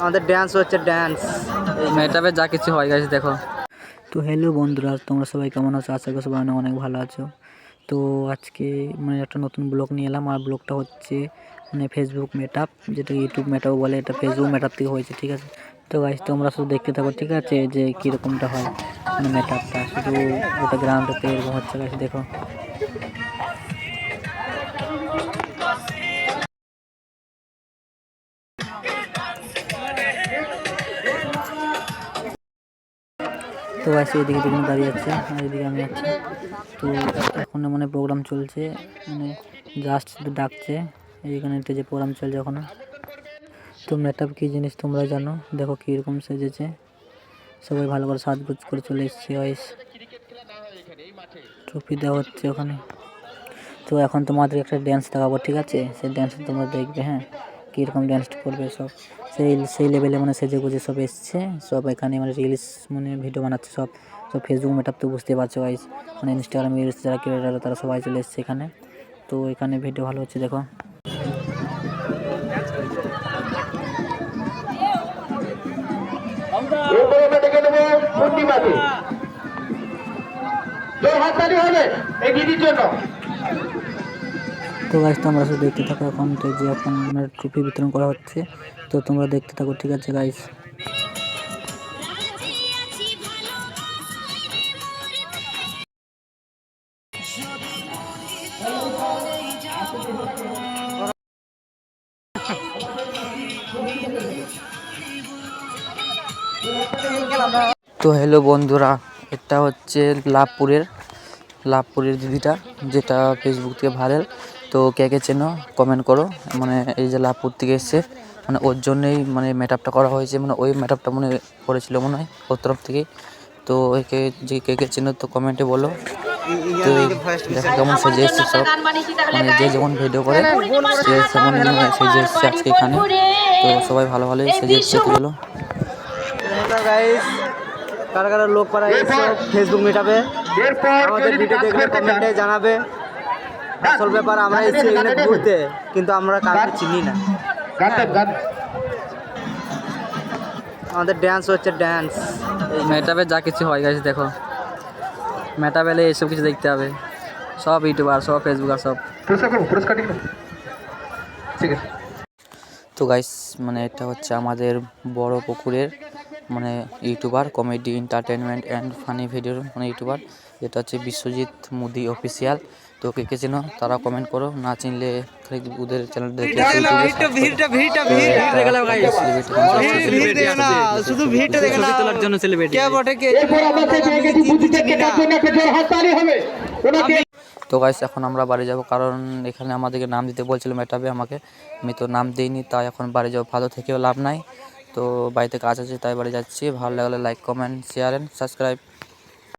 আমাদের ড্যান্স হচ্ছে ড্যান্স মেটাবে যা কিছু হয় গাইস দেখো। তো হ্যালো বন্ধুরা, তোমরা সবাই কেমন আছো? আশা করি সবাই অনেক অনেক ভালো আছো। তো আজকে মানে একটা নতুন ব্লগ নিয়ে এলাম, আর ব্লগটা হচ্ছে মানে ফেসবুক মেটআপ, যেটা ইউটিউব মেটআপ বলে, এটা ফেসবুক মেটআপ থেকে হয়েছে, ঠিক আছে? তো গাইস তোমরা শুধু দেখতে থাকো, ঠিক আছে, যে কীরকমটা হয় মানে মেটআপটা, শুধু গোটা গ্রাউন্ডেতে এরকম হচ্ছে গাইস দেখো। তো গাইস এদিকে দেখুন দাঁড়িয়ে আছে, আর এদিকে আমি আছি। তো এখন মানে প্রোগ্রাম চলছে, মানে জাস্ট শুধু ডাকছে, এইখানে যে প্রোগ্রাম চলছে এখনো। তো মেকআপ কী জিনিস তোমরা জানো, দেখো কীরকম সেজেছে, সবাই ভালো করে সাজগোজ করে চলে এসছে গাইস, ট্রফি দেওয়া হচ্ছে ওখানে। তো এখন তোমাদের একটা ড্যান্স দেখাবো, ঠিক আছে? সেই ড্যান্স তোমরা দেখবে, হ্যাঁ, কীরকম ড্যান্স করবে সব, সেই লেভেলে মানে সেজে গুজে সব এসছে, সব এখানে মানে রিলস মানে ভিডিও বানাচ্ছে সব। সব ফেসবুক মেকআপ তো বুঝতে পারছো গাইস, মানে ইনস্টাগ্রাম রিলস যারা ক্রিয়েটার তারা সবাই চলে এসছে এখানে। তো এখানে ভিডিও ভালো হচ্ছে দেখো। তো গাইস তোমরা শুধু দেখতে থাকো, এখন তো যে এখন মানে ট্রফি বিতরণ করা হচ্ছে, তো তোমরা দেখতে থাকো, ঠিক আছে গাইস। তো হ্যালো বন্ধুরা, এটা হচ্ছে লাভপুরের দিদিটা, যেটা ফেসবুক থেকে ভাইরাল। তো কে কে চেনো কমেন্ট করো, মানে এই যে লাভপুর থেকে এসছে, মানে ওর জন্যই মানে মেকআপটা করা হয়েছে, মানে ওই মেকআপটা মনে করেছিল মনে হয় ওর তরফ থেকেই। তো একে যে কে কে চেনো তো কমেন্টে বলো। তো দেখো কেমন সেজে এসছে সব, মানে যে যেমন ভিডিও করে সে তেমন সেজে এসছে আজকে এখানে। তো সবাই ভালো ভালোই সেজে এসছে, তো বলো গাইস কারা কারা লোক পাড়া এসছো ফেসবুক মেটাবে, আমাদের ভিডিও দেখলে কমেন্টে জানাবে। আসল ব্যাপার আমরা এসেছি এখানে ঘুরতে, কিন্তু আমরা কাউকে চিনি না। আমাদের ড্যান্স হচ্ছে ড্যান্স মেটাবে যা কিছু হয় গাইস দেখো। মেটাবেলে এসব কিছু দেখতে হবে, সব ইউটিউবার সব ফেসবুক আর সব। ঠিক আছে। তো গাইস মানে এটা হচ্ছে আমাদের বড় পুকুরের মানে YouTuber, comedy entertainment and funny ভিডিওর মানে ইউটিউবার, যেটা হচ্ছে বিশ্বজিৎ মুদি অফিসিয়াল। তো কে কে চেনো তারা কমেন্ট করো, না চিনলে ওদের চ্যানেল দেখে তো গাইস এখন আমরা বাড়ি যাব, কারণ এখানে আমাদেরকে নাম দিতে বলছিল মেটাবে আমাকে, আমি তো নাম দিইনি, তাই এখন বাড়ি যাবো, ভালো থেকেও লাভ নাই। তো বাড়িতে কাজ আছে তাই বাড়ি যাচ্ছি। ভালো লাগলে like comment share and subscribe.